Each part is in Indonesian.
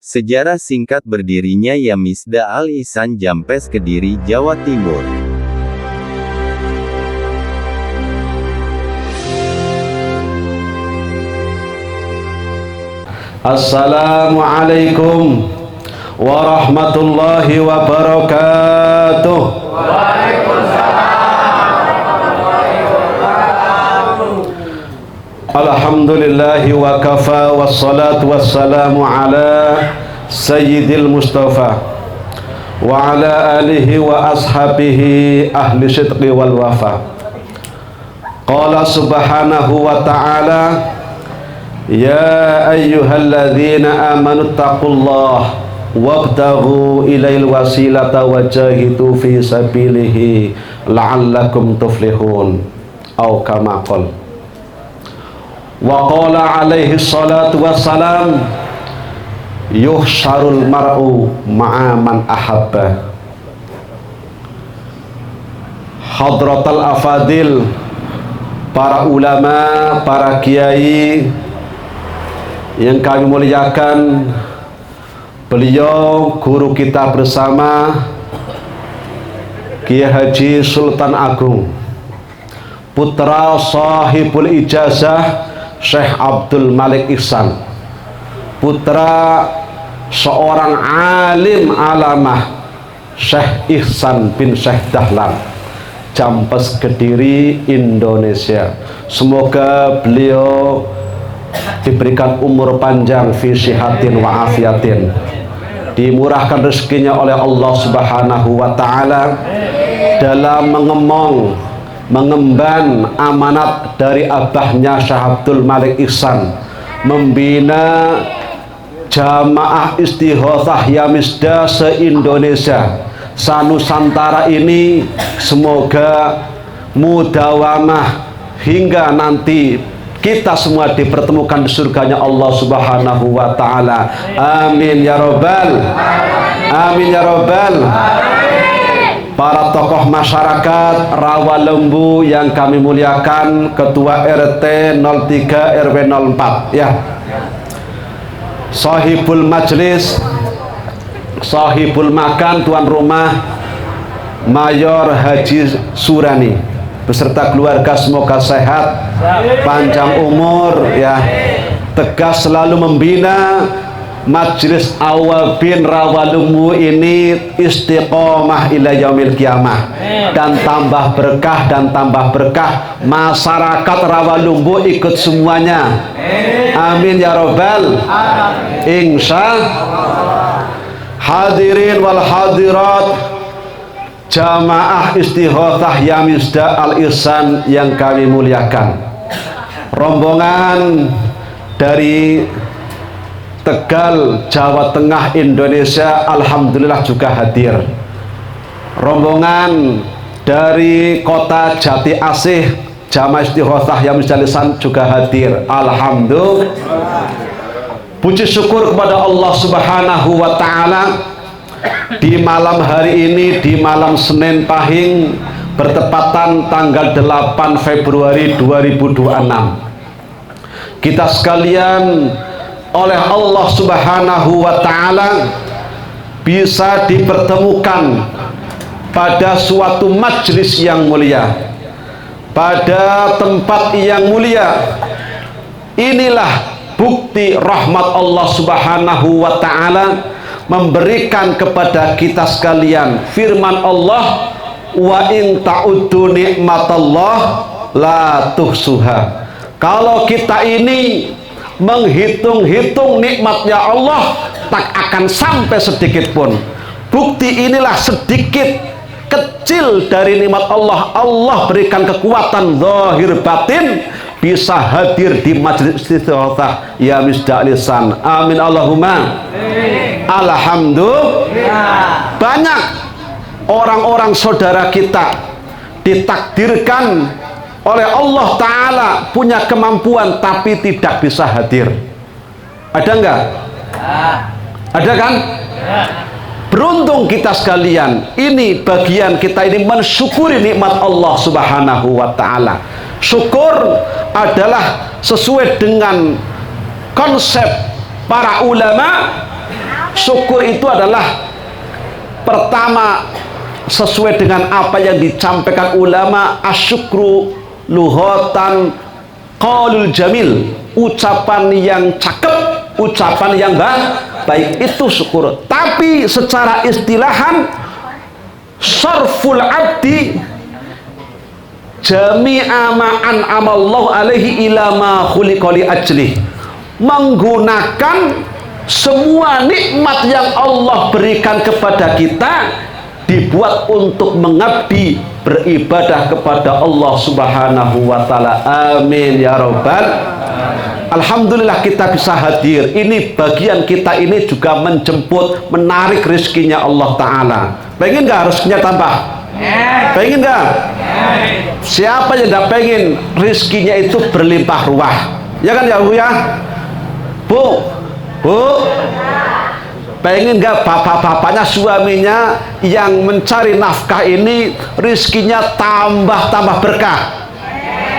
Sejarah singkat berdirinya Yamisda Al-Ihsan Jampes Kediri, Jawa Timur. Assalamualaikum warahmatullahi wabarakatuh. Alhamdulillahi wa kafa wassalatu wassalamu ala sayyidil mustafa wa ala alihi wa ashabihi ahli sidqi wal wafa. Qala subhanahu wa ta'ala, ya ayyuhalladzina amanu taqullaha wabtaghu ilail wasilata wajahidu fi sabilihi la'allakum tuflihun, au kama qala. Wa qala alaihi salatu wassalam, yuhsyarul mar'u ma'a man ahabba. Hadratal afadil, para ulama, para kiai yang kami muliakan, beliau guru kita bersama Kiai Haji Sultan Agung, putra sahibul ijazah Syekh Abdul Malik Ihsan, putra seorang alim alamah Syekh Ihsan bin Syekh Dahlan, Jampes Kediri, Indonesia. Semoga beliau diberikan umur panjang, fi sihatin wa afiatin, dimurahkan rezekinya oleh Allah Subhanahu wa ta'ala dalam mengemban amanat dari abahnya Syekh Abdul Malik Ihsan, membina jamaah istighothah Yamisda se-Indonesia, sanusantara ini. Semoga mudawamah hingga nanti kita semua dipertemukan di surganya Allah Subhanahu wa ta'ala. Amin ya robbal, amin ya robbal. Para tokoh masyarakat Rawalembu yang kami muliakan, Ketua RT 03 RW 04 ya, Sahibul Majlis, Sahibul Makan, tuan rumah Mayor Haji Surani beserta keluarga, semoga sehat, panjang umur ya, tegas selalu membina Majlis Awabin Rawalembu ini istiqomah ila yaumil kiamah, dan tambah berkah dan tambah berkah. Masyarakat Rawalembu ikut semuanya, amin ya robbal, insya. Hadirin wal hadirat, jamaah istighothah Yamisda Al-Ihsan yang kami muliakan, rombongan dari Tegal, Jawa Tengah, Indonesia alhamdulillah juga hadir. Rombongan dari kota Jati Asih, jamaah istighothah Yamisda Al-Ihsan juga hadir, alhamdulillah. Puji syukur kepada Allah Subhanahu wa ta'ala, di malam hari ini, di malam Senin Pahing, bertepatan tanggal 8 Februari 2026, kita sekalian oleh Allah Subhanahu wa ta'ala bisa dipertemukan pada suatu majlis yang mulia, pada tempat yang mulia. Inilah bukti rahmat Allah Subhanahu wa ta'ala memberikan kepada kita sekalian firman Allah, wa in ta'uddu nikmatallah la tuhsuha. Kalau kita ini menghitung-hitung nikmatnya Allah, tak akan sampai sedikit pun. Bukti inilah sedikit kecil dari nikmat Allah. Allah berikan kekuatan zahir batin bisa hadir di majlis istighothah Yamisda Al-Ihsan. Amin Allahumma alhamdulillah. Banyak orang-orang saudara kita ditakdirkan oleh Allah Ta'ala punya kemampuan tapi tidak bisa hadir. Ada enggak? Ada kan? Beruntung kita sekalian. Ini bagian kita ini mensyukuri nikmat Allah Subhanahu wa ta'ala. Syukur adalah sesuai dengan konsep para ulama, syukur itu adalah pertama sesuai dengan apa yang disampaikan ulama, asyukru lughatan qaulul jamil, ucapan yang cakep, ucapan yang baik, itu syukur. Tapi secara istilahan, sarful abdi jami'a ma an'amallahu alaihi ila ma khuliqa li ajlih, menggunakan semua nikmat yang Allah berikan kepada kita dibuat untuk mengabdi, beribadah kepada Allah Subhanahu wa taala. Amin ya rabbal. Alhamdulillah kita bisa hadir. Ini bagian kita ini juga menjemput, menarik rezekinya Allah taala. Pengen nggak rezekinya tambah? Pengen nggak? Siapa yang nggak pengen rezekinya itu berlimpah ruah? Ya kan ya Bu ya? Bu, pengen nggak bapak-bapaknya, suaminya yang mencari nafkah ini rezekinya tambah berkah,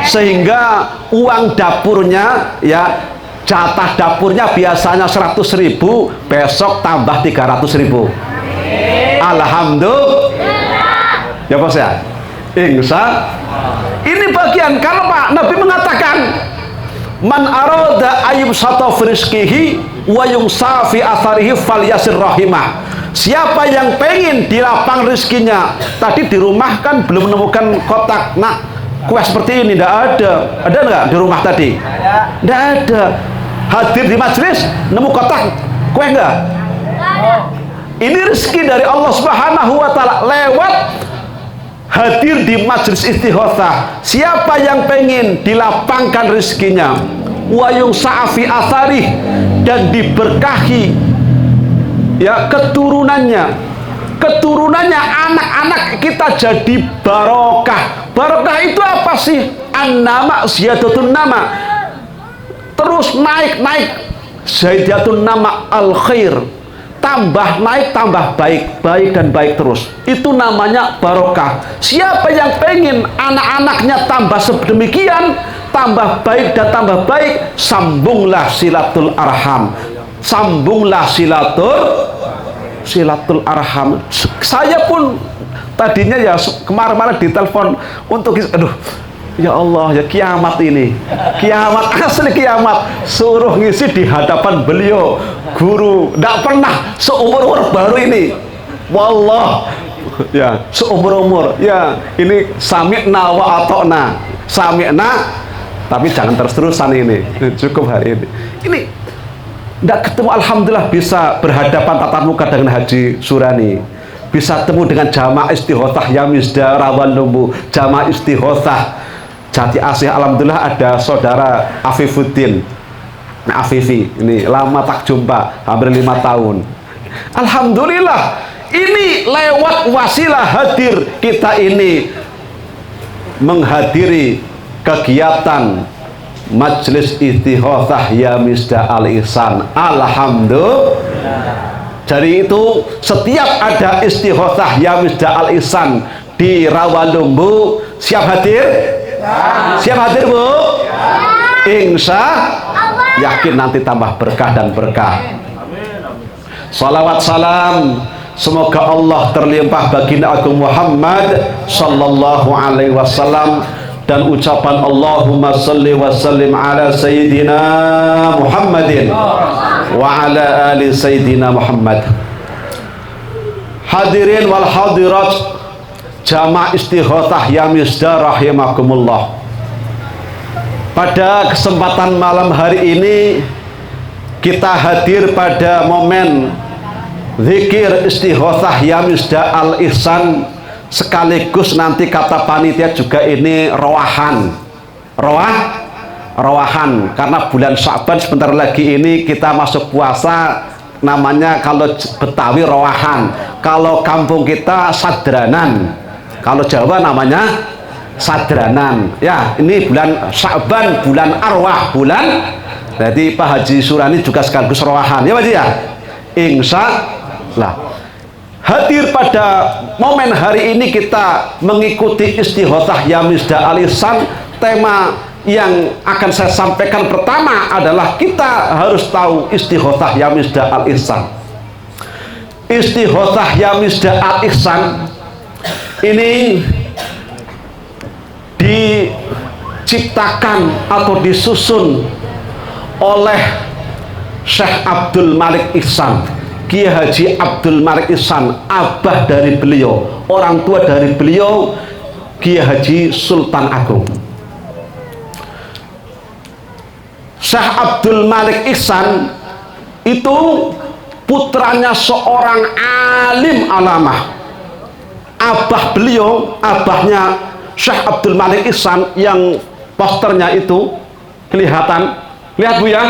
sehingga uang dapurnya, ya jatah dapurnya biasanya 100.000, besok tambah 300.000. Alhamdulillah ya bos ya. Insya ini bagian. Kalau Pak Nabi mengatakan man arada ayub sata rizqihi wa yungsa fi atharihi falyasir rahimah. Siapa yang pengen dilapang rezekinya, tadi di rumah kan belum menemukan kotak nak kue seperti ini, tidak ada nggak di rumah tadi? Tidak ada. Hadir di majelis nemu kotak kue nggak? Ini rezeki dari Allah Subhanahu wa taala lewat hadir di majelis istighotsah. Siapa yang pengen dilapangkan rezekinya, wa yusa'fi atharih, dan diberkahi ya keturunannya, anak-anak kita jadi barokah. Barokah itu apa sih? An-nama ziyadatun nama, terus naik ziyadatun nama al khair, tambah naik, tambah baik dan baik terus. Itu namanya barokah. Siapa yang pengen anak-anaknya tambah sedemikian, tambah baik dan tambah baik, sambunglah silatul arham. Sambunglah silatul arham. Saya pun tadinya ya kemarin-kemarin ditelepon untuk, aduh ya Allah, ya kiamat ini, kiamat asli kiamat, suruh ngisi di hadapan beliau, guru tidak pernah seumur-umur baru ini, wallah ya seumur-umur ya. Ini sami'na wa ata'na, sami'na tapi jangan terus-terusan, ini cukup hari ini tidak ketemu. Alhamdulillah bisa berhadapan tatap muka dengan Haji Surani, bisa temu dengan jamaah istighotsah Yamisda Rawalumbu, jamaah istighotsah Jati Asih. Alhamdulillah ada saudara Afifuddin Afifi, ini lama tak jumpa, hampir 5 tahun. Alhamdulillah ini lewat wasilah hadir kita ini menghadiri kegiatan majelis istighotsah Yamisda Al-Ihsan. Alhamdulillah. Jadi itu setiap ada istighotsah Yamisda Al-Ihsan di Rawalumbu, siap hadir? Siap hadir Bu? Insya yakin nanti tambah berkah dan berkah. Salawat salam semoga Allah terlimpah baginda agung Muhammad sallallahu alaihi wasallam, dan ucapan Allahumma salli wa sallim ala sayyidina Muhammadin wa ala ali sayyidina Muhammad. Hadirin wal hadirat jamaah istighotsah Yamisda rahimakumullah. Pada kesempatan malam hari ini kita hadir pada momen zikir istighotsah Yamisda Al-Ihsan, sekaligus nanti kata panitia juga ini rawahan karena bulan Sya'ban sebentar lagi ini kita masuk puasa, namanya kalau Betawi rawahan, kalau kampung kita sadranan, kalau Jawa namanya sadranan. Ya, ini bulan Sya'ban, bulan arwah, bulan. Jadi Pak Haji Surani juga sekaligus rawahan. Ya Pak Haji ya? Insya Allah. Hadir pada momen hari ini kita mengikuti istighotsah Yamisda Al-Ihsan. Tema yang akan saya sampaikan pertama adalah kita harus tahu istighotsah Yamisda Al-Ihsan. Istighotsah ya Misda Al Ihsan ini diciptakan atau disusun oleh Syekh Abdul Malik Ihsan, Kiai Haji Abdul Malik Ihsan, abah dari beliau, orang tua dari beliau, Kiai Haji Sultan Agung. Syekh Abdul Malik Ihsan itu putranya seorang alim alamah. Abah beliau, abahnya Syekh Abdul Malik Ihsan yang posternya itu kelihatan, lihat Bu ya.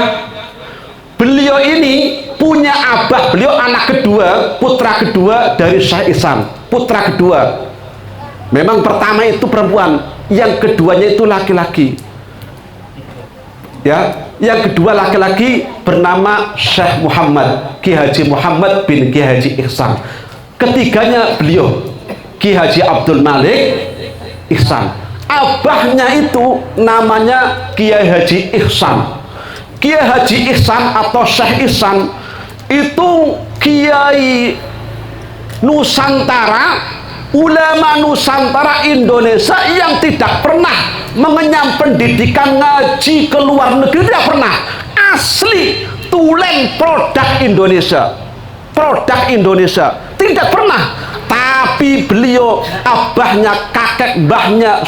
Beliau ini punya abah, beliau anak kedua, putra kedua dari Syekh Ihsan, putra kedua. Memang pertama itu perempuan, yang keduanya itu laki-laki. Ya, yang kedua laki-laki bernama Syekh Muhammad, Ki Haji Muhammad bin Ki Haji Ihsan. Ketiganya beliau, Ki Haji Abdul Malik Ihsan. Abahnya itu namanya Kiai Haji Ihsan. Kiai Haji Ihsan atau Syekh Ihsan itu kiai Nusantara, ulama Nusantara Indonesia yang tidak pernah mengenyam pendidikan ngaji ke luar negeri, tidak pernah. Asli tulen produk Indonesia, produk Indonesia, tidak pernah. Tapi beliau abahnya, kakek mbahnya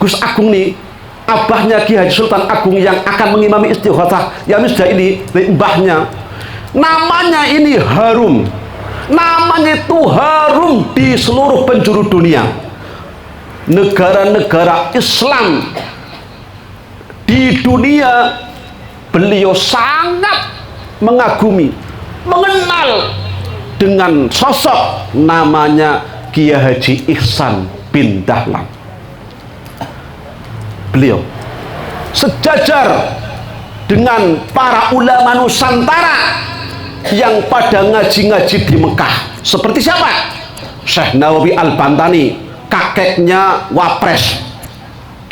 Gus Agung nih, abahnya Ki Haji Sultan Agung yang akan mengimami Istighotsah ya Misda ini, mbahnya namanya ini harum, namanya itu harum di seluruh penjuru dunia. Negara-negara Islam di dunia beliau sangat mengagumi, mengenal dengan sosok namanya Kiai Haji Ihsan bin Dahlan. Beliau sejajar dengan para ulama Nusantara yang pada ngaji-ngaji di Mekah. Seperti siapa? Syekh Nawawi Al-Bantani, kakeknya Wapres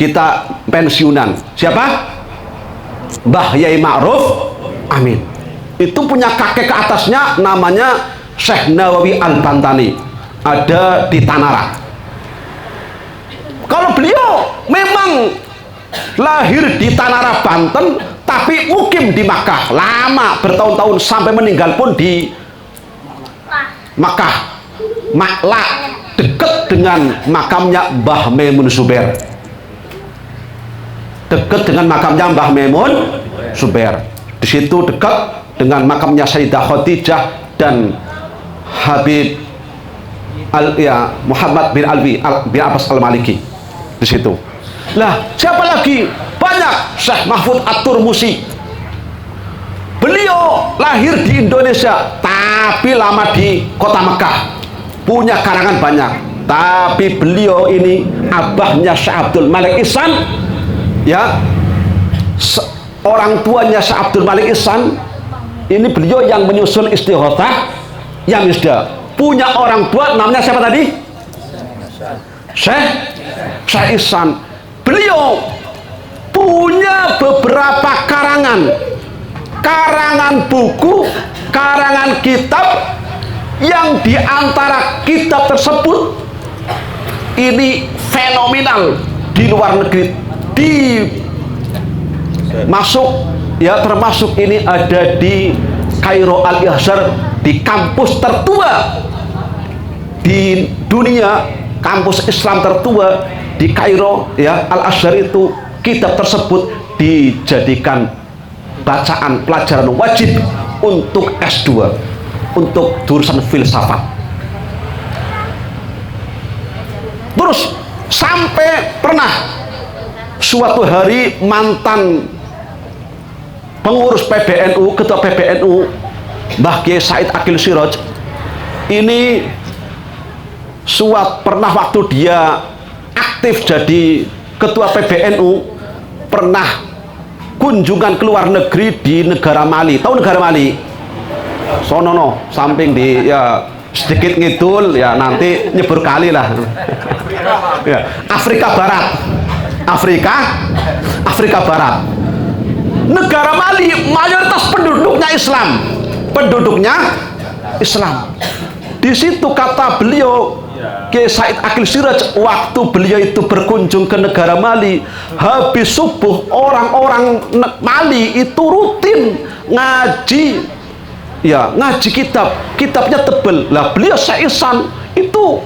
kita pensiunan. Siapa? Mbah Yai Ma'ruf Amin. Itu punya kakek ke atasnya namanya Syekh Nawawi Al-Bantani, ada di Tanara. Kalau beliau memang lahir di Tanara, Banten, tapi mukim di Makkah lama, bertahun-tahun, sampai meninggal pun di Makkah, Makla, dekat dengan makamnya Mbah Maimun Zubair, dekat dengan makamnya Mbah Maimun Zubair. Di situ dekat dengan makamnya Sayyidah Khadijah dan Habib Muhammad bin Alwi bin Abbas Al-Maliki. Di situ. Lah, siapa lagi? Banyak. Syekh Mahfud At-Turmusi. Beliau lahir di Indonesia, tapi lama di kota Mekah. Punya karangan banyak. Tapi beliau ini abahnya Syekh Abdul Malik Ihsan, ya, orang tuanya Syekh Abdul Malik Ihsan. Ini beliau yang menyusun Istighotsah ya Misda. Punya orang tua namanya siapa tadi? Syekh Ihsan. Beliau punya beberapa karangan buku, karangan kitab, yang diantara kitab tersebut ini fenomenal di luar negeri, termasuk ini ada di Kairo Al-Azhar, di kampus tertua di dunia, kampus Islam tertua di Kairo, ya, Al-Azhar itu. Kitab tersebut dijadikan bacaan pelajaran wajib untuk S2, untuk jurusan filsafat. Terus sampai pernah suatu hari mantan pengurus PBNU, ketua PBNU, Mbah Kiai Said Akil Siraj, ini pernah waktu dia aktif jadi ketua PBNU, pernah kunjungan ke luar negeri di negara Mali. Tahu negara Mali? Sonono, samping di, ya, sedikit ngidul, ya, nanti nyebur kali lah. Ya, Afrika Barat. Afrika Barat. Negara Mali mayoritas penduduknya Islam. Penduduknya Islam. Di situ kata beliau Kiai Said Akil Siraj, waktu beliau itu berkunjung ke negara Mali, habis subuh orang-orang Mali itu rutin ngaji, ya ngaji kitabnya tebel. Lah beliau Syekh Ihsan itu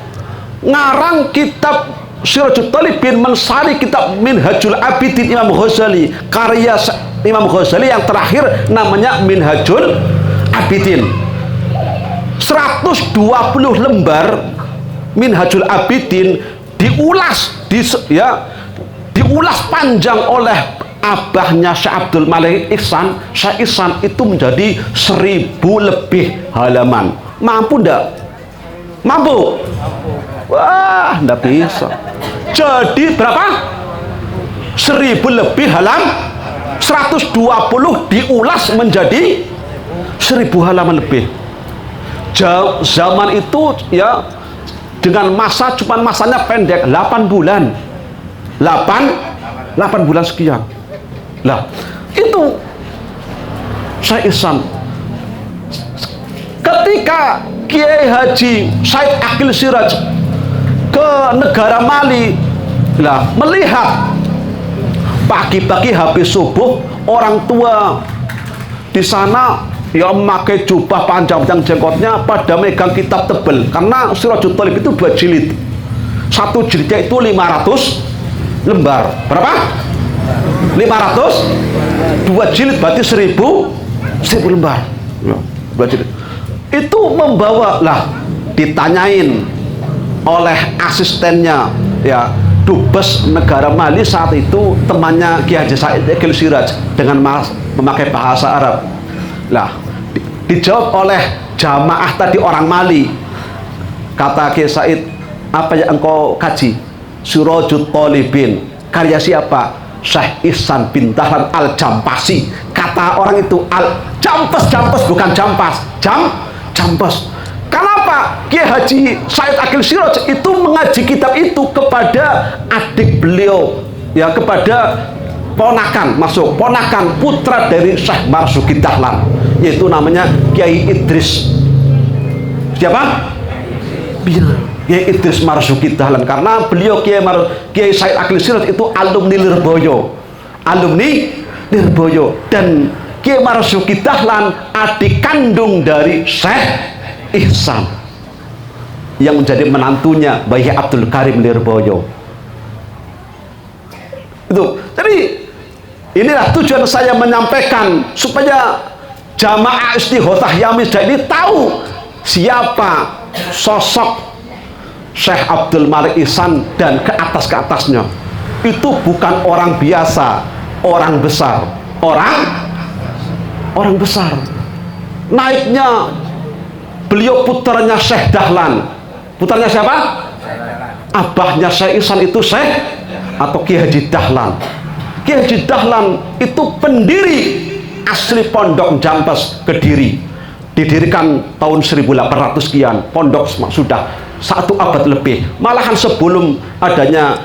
ngarang kitab Sirajul Talibin, mensari kitab Minhajul Abidin Imam Ghazali, karya Imam Ghazali yang terakhir namanya Minhajul Abidin. 120 lembar Minhajul Abidin diulas panjang oleh abahnya Syekh Abdul Malik Ihsan. Syekh Ihsan itu menjadi 1000 lebih halaman. Mampu ndak? Mampu? Wah, ndak bisa. Jadi berapa? 1000 lebih halaman, 120 diulas menjadi 1000 halaman lebih. Zaman itu ya, dengan masanya pendek, 8 bulan 8 bulan sekian. Lah itu Syekh Ihsan ketika Kiai Haji Said Akil Siraj ke negara Mali, lah melihat pagi-pagi habis subuh orang tua di sana ya memakai jubah panjang jenggotnya, pada megang kitab tebel, karena Sirajul Talib itu 2 jilid, 1 jilidnya itu 500 lembar. Berapa? 500, 2 jilid berarti 1000 lembar. 2 jilid. Itu membawa, lah ditanyain oleh asistennya ya Dubes negara Mali saat itu, temannya Kiai Haji Said Akil Siraj, dengan memakai bahasa Arab. Lah dijawab oleh jamaah tadi orang Mali, kata Kiai Said, apa yang engkau kaji? Sirajul Talibin, karya siapa? Syekh Ihsan bin Dahlan Al-Jampasi. Kata orang itu Al-Jampes, bukan Jampas, Jampes. Kenapa Kiai Haji Said Akil Siraj itu mengaji kitab itu kepada adik beliau, ya kepada ponakan putra dari Syekh Marzuki Dahlan, yaitu namanya Kiai Idris. Siapa? Kiai Idris Marzuki Dahlan. Karena beliau Kiai Said Akil Siraj itu alumni Lirboyo, dan Kiai Marzuki Dahlan adik kandung dari Syekh Ihsan yang menjadi menantunya Bayi Abdul Karim Lirboyo. Itu. Jadi inilah tujuan saya menyampaikan, supaya jamaah Istighothah Yamisda ini tahu siapa sosok Syekh Abdul Malik Ihsan dan ke atasnya. Itu bukan orang biasa, orang besar. Orang besar. Naiknya beliau putranya Syekh Dahlan. Putranya siapa? Abahnya Syekh Ihsan itu Syekh atau Kiai Haji Dahlan. Kiai Haji Dahlan itu pendiri asli Pondok Jampes Kediri. Didirikan tahun 1800 sekian. Pondok sudah 1 abad lebih. Malahan sebelum adanya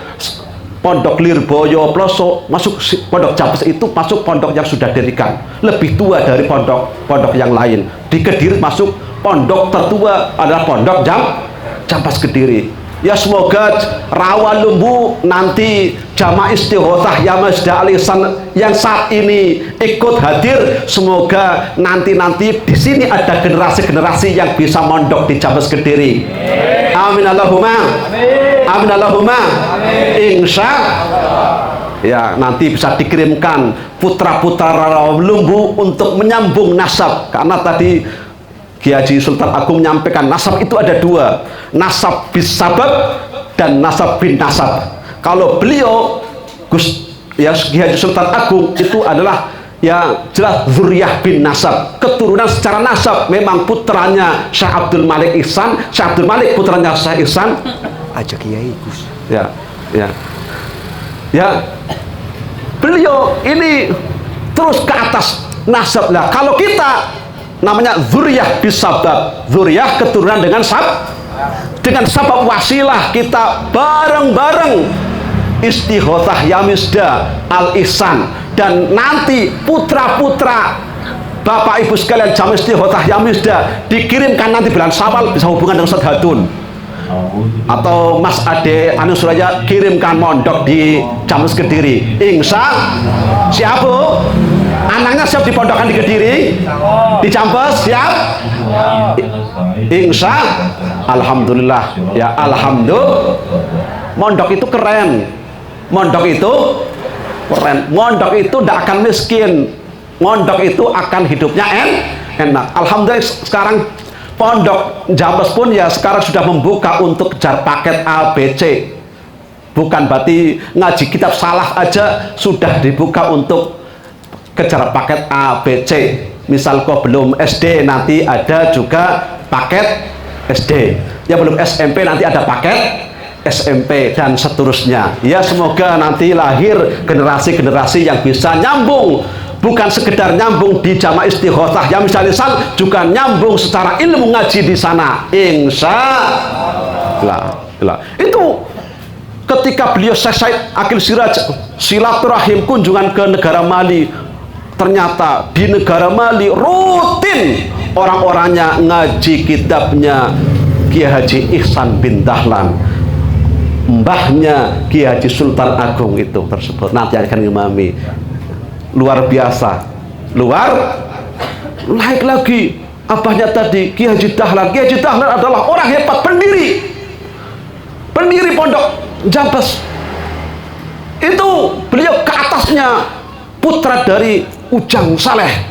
Pondok Lirboyo Ploso, masuk Pondok Jampes itu masuk pondok yang sudah didirikan, lebih tua dari pondok yang lain. Di Kediri masuk pondok tertua adalah Pondok Jampes Kediri. Ya semoga rawa lumbu nanti jamaah Istighothah Yamisda Al Ihsan yang saat ini ikut hadir, semoga nanti di sini ada generasi yang bisa mondok di Jampes Kediri. Amin Allahumma. Amin Allahumma. Insya ya nanti bisa dikirimkan putra-putra rawa lumbu untuk menyambung nasab, karena tadi Kiai Haji Sultan Agung menyampaikan nasab itu ada 2, nasab bis sabab dan nasab bin nasab. Kalau beliau Kiai Haji Sultan Agung itu adalah ya jelas zuriyah bin nasab, keturunan secara nasab. Memang putranya Syekh Abdul Malik Ihsan, Syekh Abdul Malik putranya Syekh Ihsan aja Kiai Gus. Ya beliau ini terus ke atas nasab. Lah kalau kita namanya zuriyah bisabab, zuriyah keturunan dengan sabab wasilah, kita bareng-bareng Istighothah Yamisda Al Ihsan, dan nanti putra-putra Bapak Ibu sekalian, jam istighothah yang misda dikirimkan nanti bulan Syawal, bisa hubungan dengan Ustaz Hatun. Atau Mas Ade Anu Suraya kirimkan mondok di Jamus Kediri. Insya siap Bu? Anaknya siap dipondokkan di Kediri? Di Jambes siap? Insya Alhamdulillah ya, alhamdulillah. Mondok itu keren. Mondok itu keren. Mondok itu tidak akan miskin. Mondok itu akan hidupnya enak. Alhamdulillah sekarang pondok Jambes pun ya sekarang sudah membuka untuk kejar paket ABC. Bukan berarti ngaji kitab salah aja sudah dibuka untuk kejar paket ABC. Misal kok belum SD nanti ada juga paket SD. Yang belum SMP nanti ada paket SMP dan seterusnya. Ya semoga nanti lahir generasi-generasi yang bisa nyambung. Bukan sekedar nyambung di jamaah istighothah yang misalnya juga nyambung secara ilmu ngaji di sana. Insya Allah. Itu ketika beliau Said Akil Siraj silaturahim kunjungan ke negara Mali, ternyata di negara Mali rutin orang-orangnya ngaji kitabnya Kiai Haji Ihsan bin Dahlan, mbahnya Kiai Haji Sultan Agung itu tersebut nanti akan ngimami. Luar biasa, naik lagi abahnya tadi Kiai Haji Dahlan. Kiai Haji Dahlan adalah orang hebat, pendiri pondok Jambes. Itu beliau ke atasnya putra dari Ujang Saleh.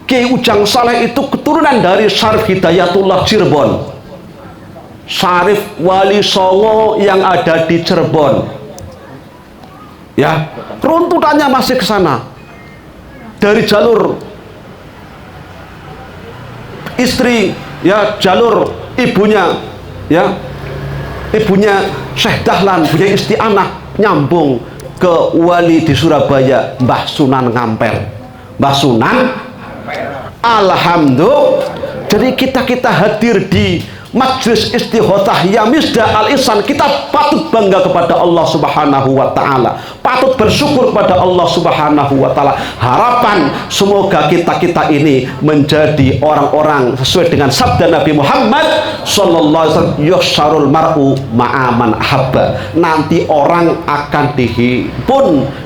Kiai Ujang Saleh itu keturunan dari Syarif Hidayatullah Cirebon, Syarif Wali Songo yang ada di Cirebon. Ya, runtutannya masih ke sana. Dari jalur istri, ya jalur ibunya, ya ibunya Syekh Dahlan punya isti'anah nyambung ke wali di Surabaya, Mbah Sunan Ngampel. Mbah Sunan, alhamdulillah. Jadi kita hadir di Majlis Istighothah Yamisda Al-Ihsan, kita patut bangga kepada Allah Subhanahu wa Ta'ala, patut bersyukur kepada Allah Subhanahu wa Ta'ala. Harapan semoga kita ini menjadi orang-orang sesuai dengan sabda Nabi Muhammad sallallahu alaihi wasallam, yuhsyarul mar'u ma'aman ahabba. Nanti orang akan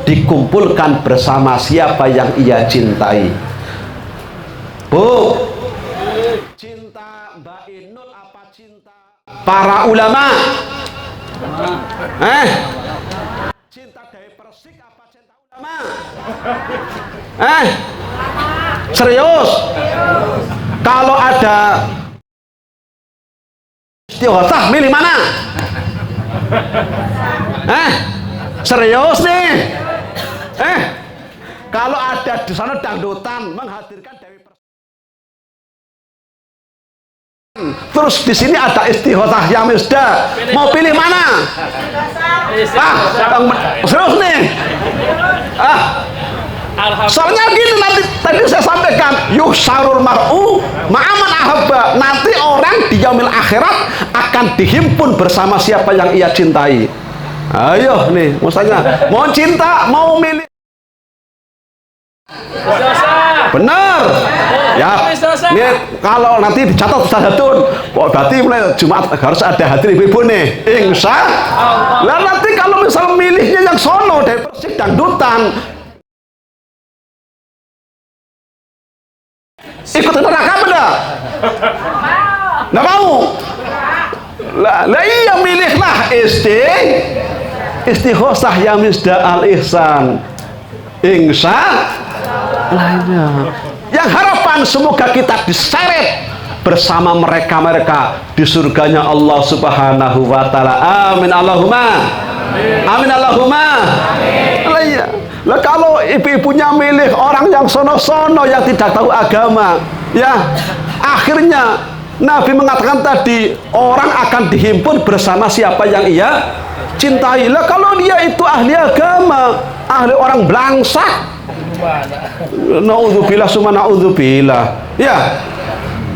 dikumpulkan bersama siapa yang ia cintai. Bu, cinta Mbak Inul apa cinta para ulama? Cinta Dewi Persik apa cinta ulama? Serius? Kalau ada istighothah milih mana? Serius nih? Kalau ada di sana dangdutan menghadirkan Dewi Persik, terus di sini ada istighothah Yamisda, mau pilih mana? Serius nih? Soalnya gini, nanti tadi saya sampaikan yuhsyarul mar'u ma'aman ahabba. Nanti orang di yaumil akhirat akan dihimpun bersama siapa yang ia cintai. Ayo nih, misalnya mau cinta, mau milih, benar ya. Ini kalau nanti dicatat Ustaz Hatun, berarti mulai Jumat harus ada hadir ibu-ibu nih, insya Allah. Nanti kalau misal milihnya yang sono dari Persik dangdutan, ikut neraka benar? Nggak mau? Lah iya, milihlah istighothah Yamisda Al-Ihsan, insya lainnya. Yang harapan semoga kita diseret bersama mereka di surganya Allah Subhanahu wa Ta'ala. Amin Allahumma amin Allahumma amin. Lah kalau ibu-ibunya milih orang yang sono-sono yang tidak tahu agama, ya akhirnya Nabi mengatakan tadi orang akan dihimpun bersama siapa yang ia cintai. Lah kalau dia itu ahli agama, ahli orang belangsak, naudzubillah summa naudzubillah. Ya,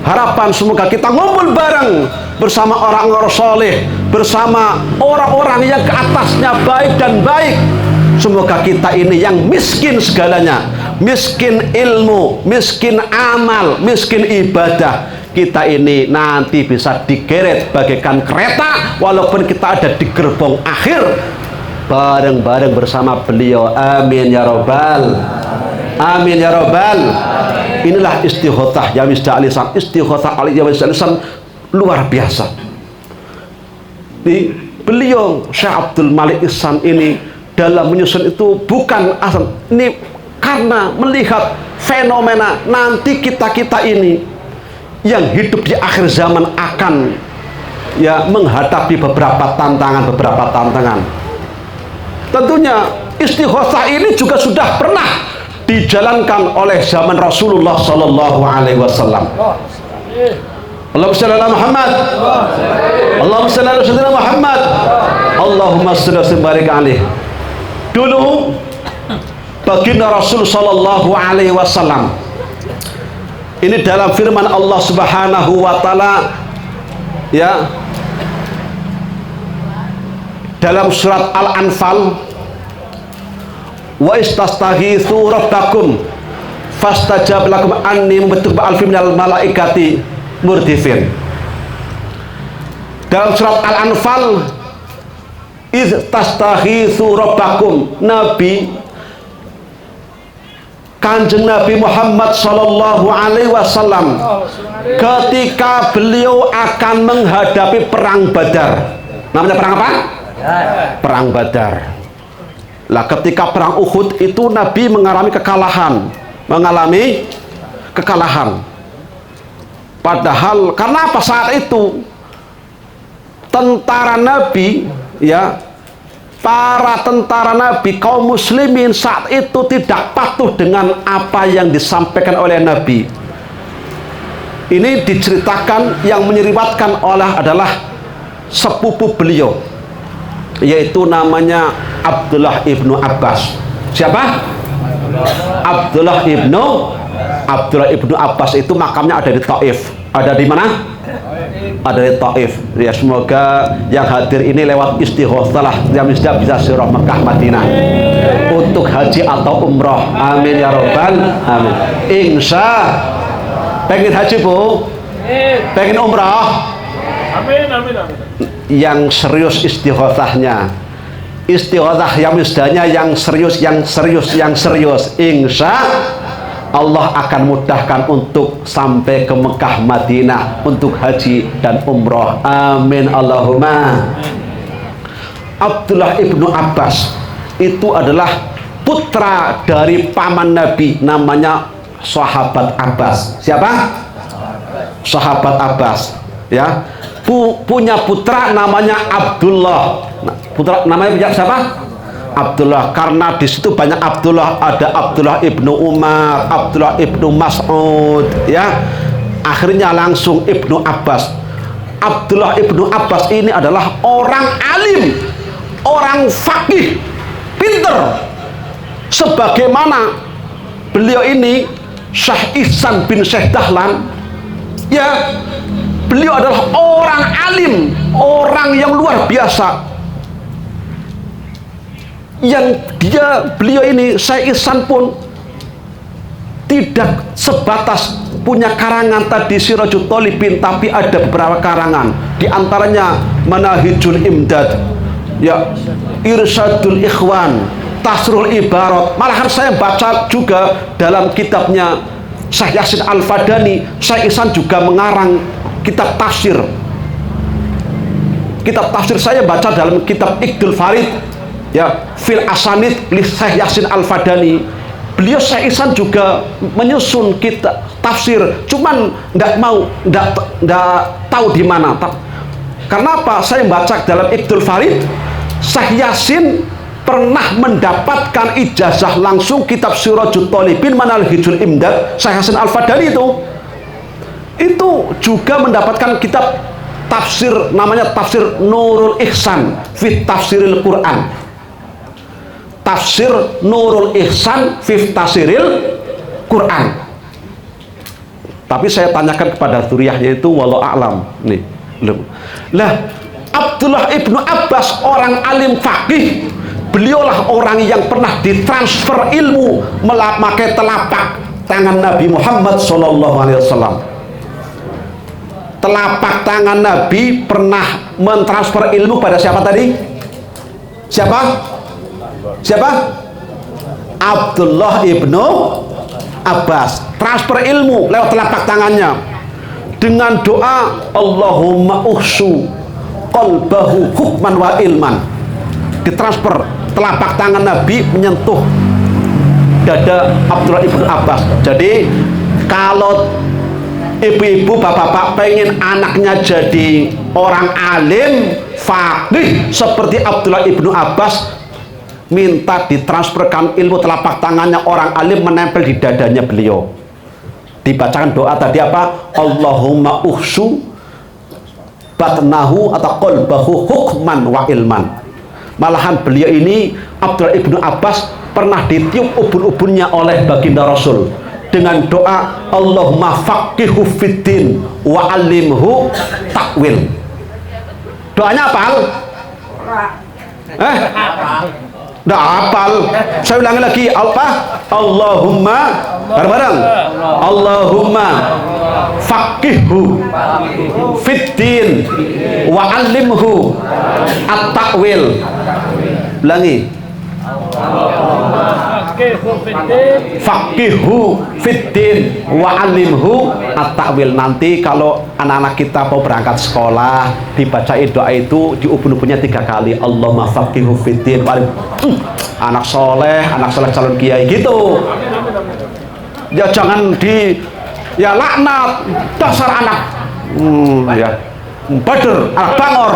harapan semoga kita ngumpul bareng bersama orang-orang soleh, bersama orang-orang yang ke atasnya baik dan baik. Semoga kita ini yang miskin segalanya miskin ilmu, miskin amal, miskin ibadah. Kita ini nanti bisa digeret bagaikan kereta, walaupun kita ada di gerbong akhir, bareng-bareng bersama beliau. Amin ya robbal, amin ya robbal. Inilah istighothah ya misda alisan, istighothah ya misda alisan luar biasa. Di beliau Syekh Abdul Malik Ihsan ini dalam menyusun itu bukan asal, ini karena melihat fenomena nanti kita ini yang hidup di akhir zaman akan ya menghadapi beberapa tantangan. Tentunya istighothah ini juga sudah pernah dijalankan oleh zaman Rasulullah Sallallahu Alaihi Wasallam. Allahumma shalli ala Muhammad, Allahumma shalli ala sayyidina Muhammad, Allahumma shalli wa barik alaihi. Dulu baginda Rasul Sallallahu Alaihi Wasallam ini dalam firman Allah Subhanahu wa taala ya dalam surat Al-Anfal, wa istastaghitsu rabbakum fastajab lakum anni mubtu ba'al minal malaikati murdifin. Dalam surat Al-Anfal, istastaghitsu rabbakum, Nabi Kanjeng Nabi Muhammad Sallallahu Alaihi Wasallam ketika beliau akan menghadapi perang Badar. Namanya perang apa? Perang Badar. Lah ketika perang Uhud itu Nabi mengalami kekalahan. Padahal karena apa saat itu tentara Nabi ya, para tentara Nabi kaum muslimin saat itu tidak patuh dengan apa yang disampaikan oleh Nabi. Ini diceritakan yang menyeriwayatkan adalah sepupu beliau, yaitu namanya Abdullah ibnu Abbas. Siapa? Abdullah ibnu Abbas itu makamnya ada di Taif. Ada di mana? Ada di Taif. Ya, semoga yang hadir ini lewat istighothah lah yang bisa sirah Mekah Madinah untuk haji atau umroh. Amin ya robbal amin. Insya pengen haji bu, pengen umroh. Amin. Yang serius istighothahnya, istighothah yang misdanya yang serius. Insya Allah akan mudahkan untuk sampai ke Mekah Madinah untuk haji dan umroh. Amin Allahumma. Abdullah ibnu Abbas itu adalah putra dari paman Nabi, namanya sahabat Abbas. Siapa? Sahabat Abbas ya. Punya putra namanya Abdullah. Putra namanya siapa? Abdullah, karena di situ banyak Abdullah, ada Abdullah ibnu Umar, Abdullah ibnu Mas'ud ya. Akhirnya langsung ibnu Abbas. Abdullah ibnu Abbas ini adalah orang alim, orang faqih, pinter. Sebagaimana beliau ini Syekh Ihsan bin Syekh Dahlan ya, beliau adalah orang alim, orang yang luar biasa. Yang beliau ini Syekh Ihsan pun tidak sebatas punya karangan tadi Sirajut Thalibin, tapi ada beberapa karangan, di antaranya Manahijul Imdad ya, Irsyadul Ikhwan, Tasrul Ibarat. Malahan saya baca juga dalam kitabnya Syekh Yasin Al-Fadani, Syekh Ihsan juga mengarang kitab tafsir. Kitab tafsir saya baca dalam kitab Iqdul Farid ya, fil asanid li Syekh Yasin Al-Fadani. Beliau Syekh Ihsan juga menyusun kitab tafsir, cuman nggak tahu di mana. Karena apa? Saya baca dalam Iqdul Farid, Syekh Yasin pernah mendapatkan ijazah langsung kitab Sirajut Thalibin Manahijul Imdad Syekh Yasin Al-Fadani itu juga mendapatkan kitab tafsir namanya tafsir Nurul Ihsan fi tafsiril Quran. Tafsir Nurul Ihsan fi tafsiril Quran. Tapi saya tanyakan kepada zuriyahnya itu, wallahu a'lam. Nih. Lah, Abdullah ibnu Abbas orang alim faqih Beliaulah orang yang pernah ditransfer ilmu memakai telapak tangan Nabi Muhammad SAW. Telapak tangan Nabi pernah mentransfer ilmu pada siapa tadi? Siapa? Abdullah ibnu Abbas. Transfer ilmu lewat telapak tangannya dengan doa Allahumma uhsu qalbahu hukman wa ilman. Ditransfer telapak tangan Nabi menyentuh dada Abdullah ibnu Abbas. Jadi kalau ibu-ibu, bapak-bapak pengen anaknya jadi orang alim, faqih seperti Abdullah ibnu Abbas, minta ditransferkan ilmu telapak tangannya orang alim menempel di dadanya beliau. Dibacakan doa tadi apa? Allahumma uhsu batnahu atau qalbahu hukman wa ilman. Malahan beliau ini, Abdullah ibnu Abbas, pernah ditiup ubun-ubunnya oleh baginda Rasul dengan doa Allahumma faqihu fiddin wa alimhu takwil. Doanya apal? Nggak apal. Saya ulangi lagi, apa? Allahumma, bareng-bareng, Allahumma faqihu fiddin wa alimhu at-takwil. Ulangi, faqihu fiddin wa alimhu at-ta'wil. Nanti kalau anak-anak kita mau berangkat sekolah, dibacain doa itu di ubun-ubunnya 3 kali. Allahumma faqihu fiddin wa alim. Anak soleh calon kiai gitu. Ya jangan ya laknat dasar anak ya bader, anak bangor.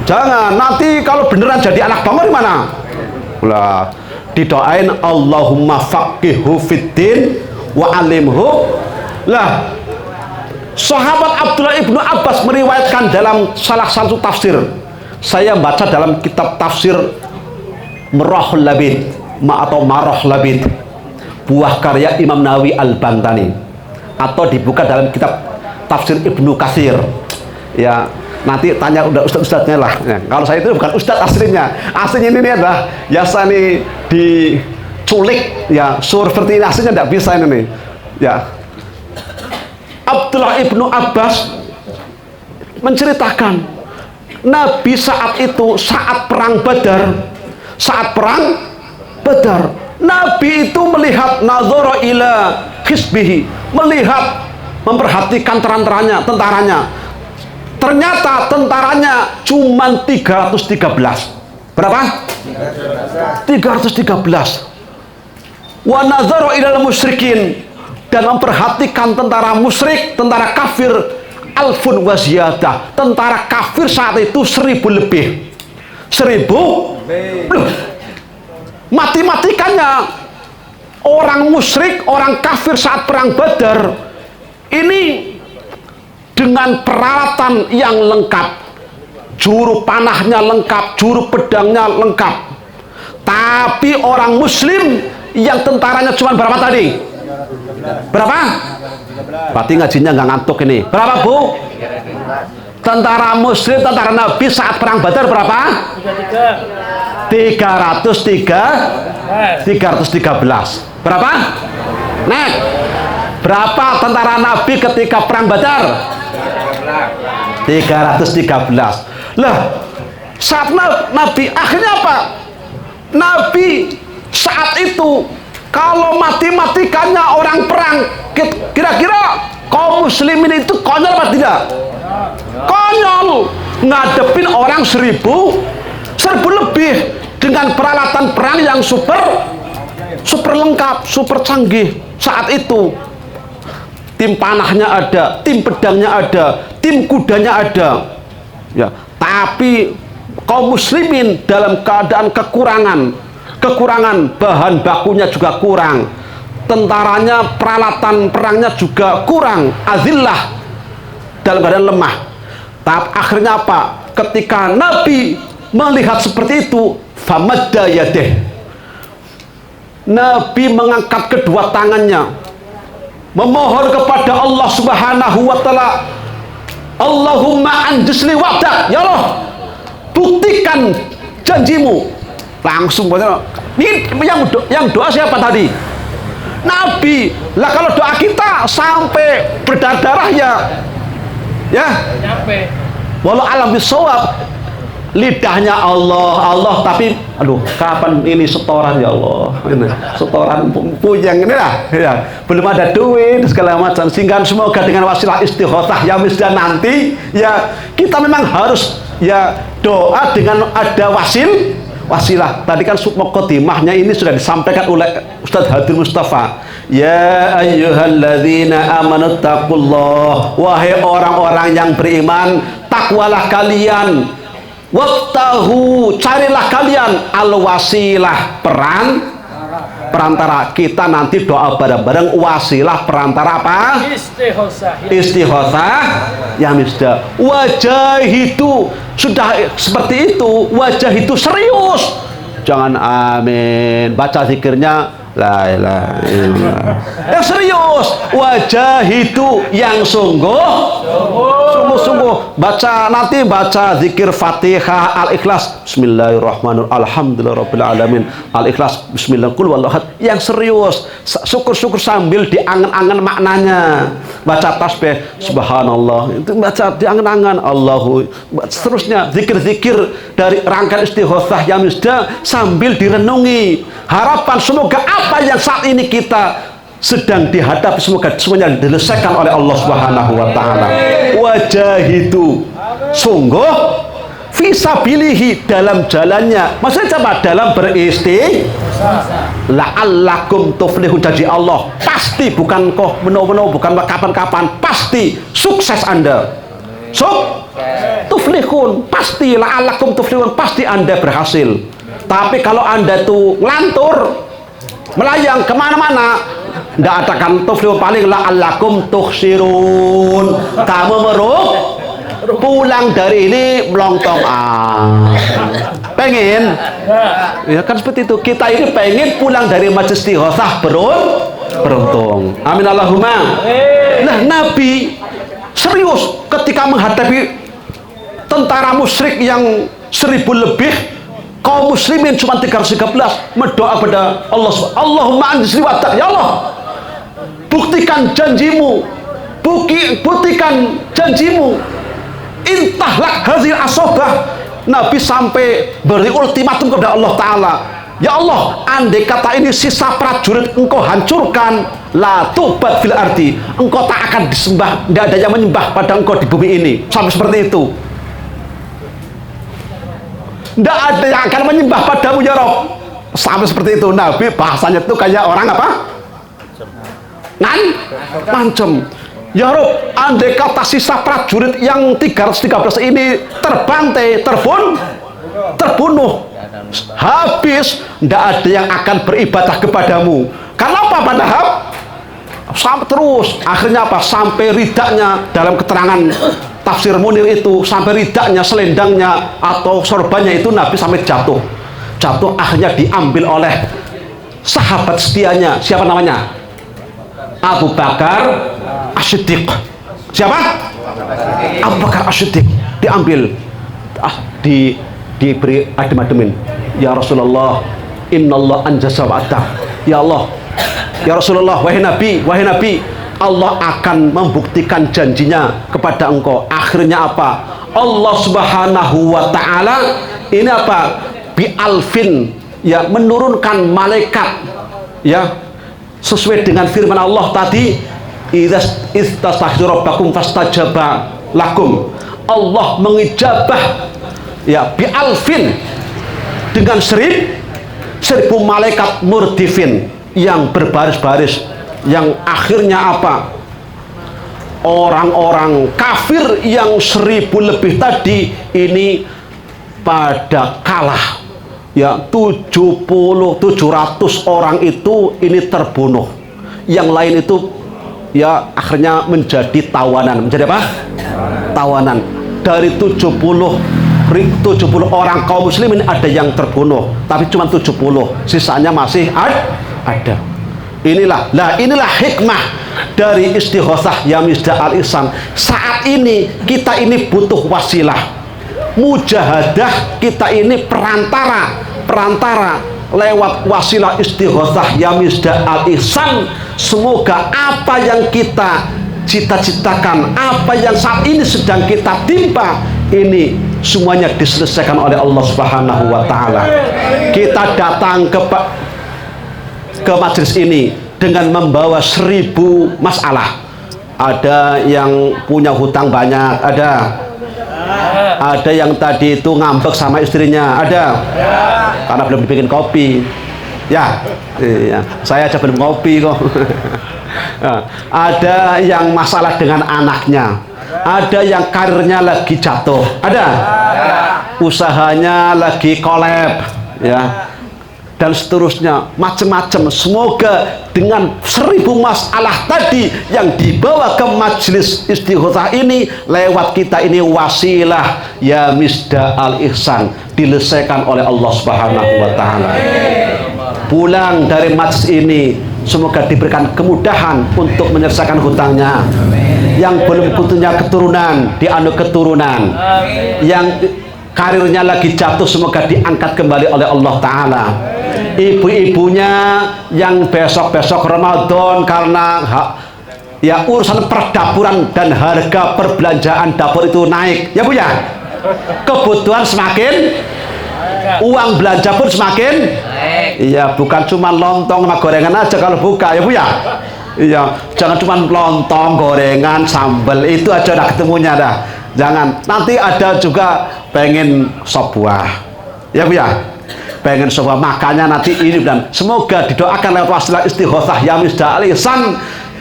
Jangan, nanti kalau beneran jadi anak bangor gimana? Lah, didoain Allahumma faqihu fiddin wa alimhu. Lah, sahabat Abdullah ibnu Abbas meriwayatkan dalam salah satu tafsir. Saya baca dalam kitab tafsir Marahul Labid atau Marah Labid, buah karya Imam Nawawi Al-Bantani, atau dibuka dalam kitab tafsir Ibnu Katsir. Ya, nanti tanya udah ustadz-ustadznya lah ya. Kalau saya itu bukan ustadz aslinya ini adalah biasa nih diculik ya, seperti ini aslinya tidak bisa ini ya. Abdullah ibnu Abbas menceritakan Nabi saat itu, saat perang Badar, Nabi itu melihat nazara ila hisbihi, melihat, memperhatikan tentaranya. Ternyata tentaranya cuma 313. Berapa? 313. Wa nazara ilal musyrikin, dan memperhatikan tentara musyrik, tentara kafir, alfun wa ziyadah. Tentara kafir saat itu 1000 lebih. 1000 loh. Mati-matikannya orang musyrik, orang kafir saat perang Badar ini dengan peralatan yang lengkap, juru panahnya lengkap, juru pedangnya lengkap. Tapi orang muslim yang tentaranya cuma berapa tadi? Berapa? Berarti ngajinya nggak ngantuk ini. Berapa, Bu? Tentara muslim, tentara Nabi saat perang Badar berapa? 313. Berapa? Nek, berapa tentara Nabi ketika perang Badar? 313. Lah, saat Nabi akhirnya apa? Nabi saat itu kalau mati-matikannya orang perang, kira-kira kaum muslimin itu konyol apa tidak? Konyol, ngadepin orang 1000 lebih dengan peralatan perang yang super lengkap, super canggih. Saat itu tim panahnya ada, tim pedangnya ada, tim kudanya ada ya. Tapi kaum muslimin dalam keadaan kekurangan bahan bakunya juga kurang, tentaranya, peralatan perangnya juga kurang, azillah, dalam keadaan lemah. Tapi akhirnya apa? Ketika Nabi melihat seperti itu, famadda yadeh, Nabi mengangkat kedua tangannya, memohon kepada Allah Subhanahu wa ta'ala, Allahumma anjisli wa'dak, ya Allah, buktikan janjimu. Langsung ini yang doa siapa tadi? Nabi. Lah kalau doa kita sampai berdarah ya walau alam bisawab, lidahnya Allah, tapi aduh, kapan ini setoran ya Allah, ini setoran puyeng ini lah ya, belum ada duit segala macam. Sehingga semoga dengan wasilah istighothah ya misdan nanti ya, kita memang harus ya doa dengan ada wasilah. Tadi kan muqaddimahnya ini sudah disampaikan oleh Ustaz Hadir Mustafa. Ya ayyuhalladzina amanu taqullah, wahai orang-orang yang beriman, takwalah kalian. Wabtahu, carilah kalian al-wasilah, perantara. Kita nanti doa bareng-bareng, wasilah perantara apa? Istighothah ya misda. Wajah itu sudah seperti itu, wajah itu serius. Jangan amin, baca zikirnya la ilaha illallah. Yang serius, wajah itu yang sungguh-sungguh. Baca zikir Fatihah, Al-Ikhlas, Bismillahirrahmanirrahim, Alhamdulillahirabbil alamin, Al-Ikhlas, Bismillah, Qul huwallahu ahad. Yang serius, syukur-syukur sambil diangan-angan maknanya. Baca tasbih, Subhanallah, itu baca diangan-angan, Allahu. Seterusnya zikir-zikir dari rangkaian istighothah yang misda sambil direnungi. Harapan semoga apa yang saat ini kita sedang dihadapi semoga semuanya diselesaikan oleh Allah Subhanahu wa taala. Wajah itu sungguh fisabilihi, dalam jalannya. Maksudnya apa? Dalam la'allakum tuflihun. Jadi Allah pasti, bukan kok meno-meno, bukan kapan-kapan, pasti sukses Anda. Tuflihun, pasti, la'allakum tuflihun, pasti Anda berhasil. Tapi kalau Anda tuh ngelantur, melayang kemana-mana, nggak ada kan tuflihun, paling la'allakum tukhsirun, kamu pulang dari ini melontong. Pengen ya kan seperti itu. Kita ini pengen pulang dari majelis istighothah beruntung. Amin Allahumma. Nah, Nabi serius ketika menghadapi tentara musyrik yang 1000 lebih, kaum muslimin cuma 313, berdoa pada Allah, Allahumma anjisri watak, ya Allah buktikan janjimu, buktikan janjimu, intahlak hazil asobah. Nabi sampai beri ultimatum kepada Allah Ta'ala, ya Allah, andai kata ini sisa prajurit engkau hancurkan, la tubat fil ardi, engkau tak akan disembah, tidak ada yang menyembah pada engkau di bumi ini. Sampai seperti itu, tidak ada yang akan menyembah padamu ya Rob. Sampai seperti itu. Nabi bahasanya itu kayak orang apa? Ngancem. Ya Rob, andai kata sisa prajurit yang 313 ini terbantai, terbunuh, habis, tidak ada yang akan beribadah kepadamu. Kenapa padahal? Sampai terus, akhirnya apa? Sampai ridaknya, dalam keterangan tafsir Munir itu, sampai ridaknya, selendangnya atau sorbannya itu Nabi sampai jatuh, akhirnya diambil oleh sahabat setianya. Siapa namanya? Abu Bakar As-Siddiq. Siapa? Abu Bakar As-Siddiq. Diambil, diberi adem-ademin. Ya Rasulullah, innallah anjasa wa'adah. Ya Allah, ya Rasulullah, wahai Nabi, Allah akan membuktikan janjinya kepada engkau. Akhirnya apa? Allah Subhanahu wa ta'ala ini apa? Bi'alfin, ya, menurunkan malaikat, ya, sesuai dengan firman Allah tadi, istastaghfiru rabbakum fastajaba lakum. Allah mengijabah, ya, bi'alfin, dengan 1000 malaikat murdifin yang berbaris-baris, yang akhirnya apa? Orang-orang kafir yang 1000 lebih tadi ini pada kalah, ya, 700 orang itu ini terbunuh, yang lain itu ya akhirnya menjadi tawanan. Menjadi apa? Tawanan. Dari 70 orang kaum muslimin ada yang terbunuh, tapi cuma 70, sisanya masih ada. Inilah hikmah dari istighothah ya misda al-ihsan. Saat ini kita ini butuh wasilah. mujahadah kita ini perantara lewat wasilah istighothah ya Misda al-Ihsan. Semoga apa yang kita cita-citakan, apa yang saat ini sedang kita timpa, ini semuanya diselesaikan oleh Allah Subhanahu wa Ta'ala. Kita datang ke majelis ini dengan membawa 1000 masalah. Ada yang punya hutang banyak, ada yang tadi itu ngambek sama istrinya, ada karena belum dibikin kopi, ya, iya. Saya aja belum kopi kok. Ada yang masalah dengan anaknya, ada yang karirnya lagi jatuh, ada usahanya lagi kolab, ya, dan seterusnya, macam-macam. Semoga dengan 1000 masalah tadi yang dibawa ke majelis istighothah ini, lewat kita ini wasilah ya Misda al-Ihsan, diselesaikan oleh Allah Subhanahu wa Ta'ala. Pulang dari majelis ini, semoga diberikan kemudahan untuk menyelesaikan hutangnya. Yang belum punya keturunan, dianu keturunan. Yang karirnya lagi jatuh, semoga diangkat kembali oleh Allah Ta'ala. Ibu-ibunya yang besok-besok Ramadan karena ya urusan perdapuran dan harga perbelanjaan dapur itu naik, ya Bu ya, kebutuhan semakin, uang belanja pun semakin, iya, bukan cuma lontong sama gorengan aja kalau buka, ya Bu ya, iya, jangan cuma lontong, gorengan, sambal itu aja udah ketemunya dah, jangan. Nanti ada juga pengen sop buah, ya Bu ya, pengen sop buah, makanya nanti ini. Dan semoga didoakan lewat wasilah istighothah ya Misda al-Ihsan,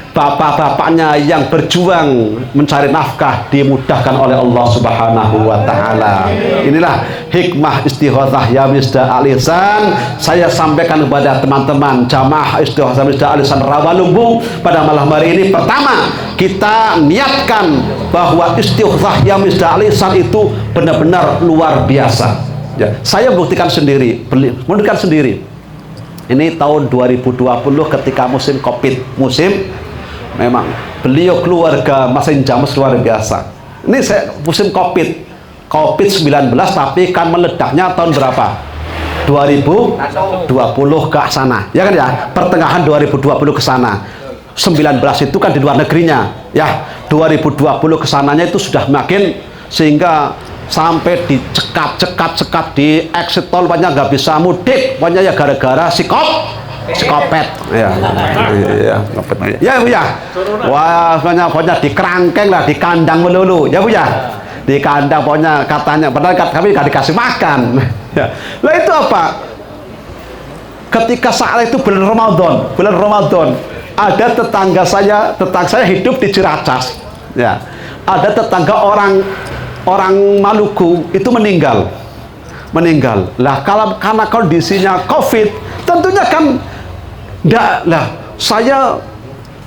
bapak-bapaknya yang berjuang mencari nafkah dimudahkan oleh Allah Subhanahu wa Ta'ala. Inilah hikmah istighothah ya Misda al-Ihsan. Saya sampaikan kepada teman-teman jamaah istighothah Misda al-Ihsan Rawalumbu pada malam hari ini. Pertama, kita niatkan bahwa istighothah ya Misda al-Ihsan itu benar-benar luar biasa, ya. Saya buktikan sendiri, ini tahun 2020 ketika musim Covid, memang beliau keluarga Mas James luar biasa. Ini saya musim COVID-19, tapi kan meledaknya tahun berapa? 2020 ke sana, ya kan ya? Pertengahan 2020 ke sana. 19 itu kan di luar negerinya, ya. 2020 ke sananya itu sudah makin, sehingga sampai dicekat di exit tol, banyak nggak bisa mudik, pokoknya ya gara-gara psikopet, ya, ya Bu ya. Wah, pokoknya di kerangkeng lah, di kandang melulu, ya Bu ya. Di kandang pokoknya katanya, padahal kami nggak dikasih makan. Ya. Lah itu apa? Ketika saat itu bulan Ramadan, ada tetangga saya hidup di Ciracas, ya. Ada tetangga orang Maluku itu meninggal. Lah karena kondisinya COVID, tentunya kan enggak lah, saya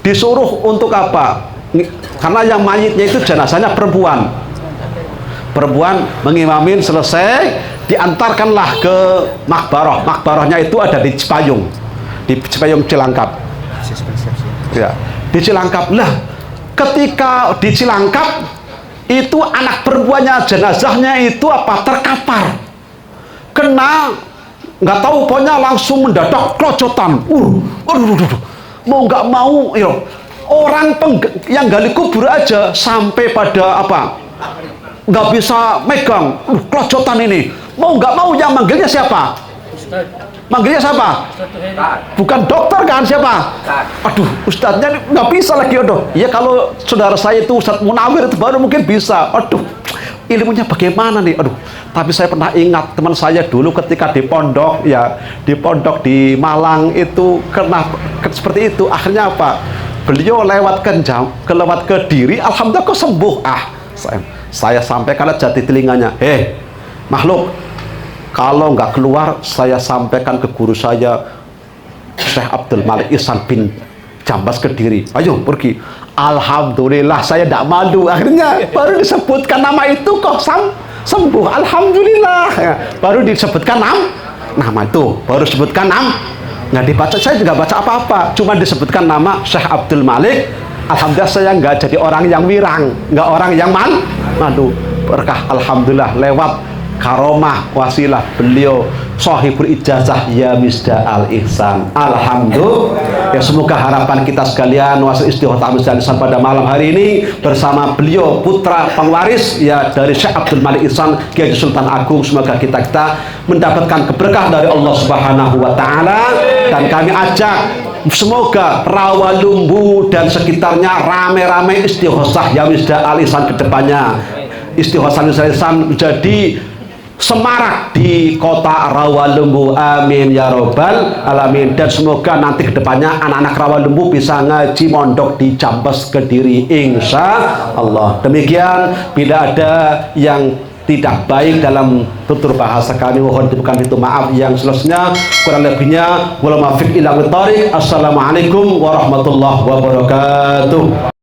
disuruh untuk apa? Karena yang mayitnya itu jenazahnya perempuan mengimamin, selesai diantarkanlah ke makbarahnya itu ada di Cipayung Cilangkap, ya, di Cilangkap. Lah ketika di Cilangkap itu anak perempuannya, jenazahnya itu apa, terkapar, kena nggak tahu, pokoknya langsung mendadak kelocotan. Mau nggak mau, ya, orang yang gali kubur aja sampai pada apa, nggak bisa megang, kelocotan ini. Mau nggak mau yang manggilnya siapa? Manggilnya siapa? Bukan dokter kan, siapa? Aduh, ustadznya nggak bisa lagi. Aduh, ya kalau saudara saya itu Ustadz Munawir itu baru mungkin bisa. Aduh, ilmunya bagaimana nih? Aduh, tapi saya pernah ingat teman saya dulu ketika di pondok, ya, di pondok di Malang itu kena seperti itu. Akhirnya apa? Beliau lewat Kediri, alhamdulillah kok sembuh. Saya sampaikan aja di telinganya, makhluk, kalau nggak keluar, saya sampaikan ke guru saya Syekh Abdul Malik Ihsan bin Jambas Kediri, ayo pergi. Alhamdulillah, saya tidak malu. Akhirnya baru disebutkan nama itu kok sembuh, alhamdulillah, ya. Baru disebutkan nama itu, baru sebutkan nggak dibaca, saya nggak baca apa-apa, cuma disebutkan nama Syekh Abdul Malik. Alhamdulillah saya nggak jadi orang yang wirang, nggak orang yang malu. berkah alhamdulillah lewat karomah wasilah beliau sahibul ijazah ya Misda Al Ihsan. Alhamdulillah. Ya semoga harapan kita sekalian wasil istighothah Misda Al Ihsan pada malam hari ini bersama beliau putra pengwaris ya dari Syekh Abdul Malik Ihsan Kiai Sultan Agung, semoga kita mendapatkan keberkah dari Allah Subhanahu wa taala. Dan kami ajak semoga Rawalumbu dan sekitarnya rame-rame istighothah ya Misda Al Ihsan kedepannya. Istighothah Misda Al Ihsan menjadi semarak di kota Rawalumbu, amin ya robbal alamin. Dan semoga nanti kedepannya anak-anak Rawalumbu bisa ngaji mondok di Jambes Kediri insya Allah. Demikian, bila ada yang tidak baik dalam tutur bahasa kami mohon dibukan itu maaf yang selesainya, kurang lebihnya wal muwaffiq ila thariq. Assalamualaikum warahmatullahi wabarakatuh.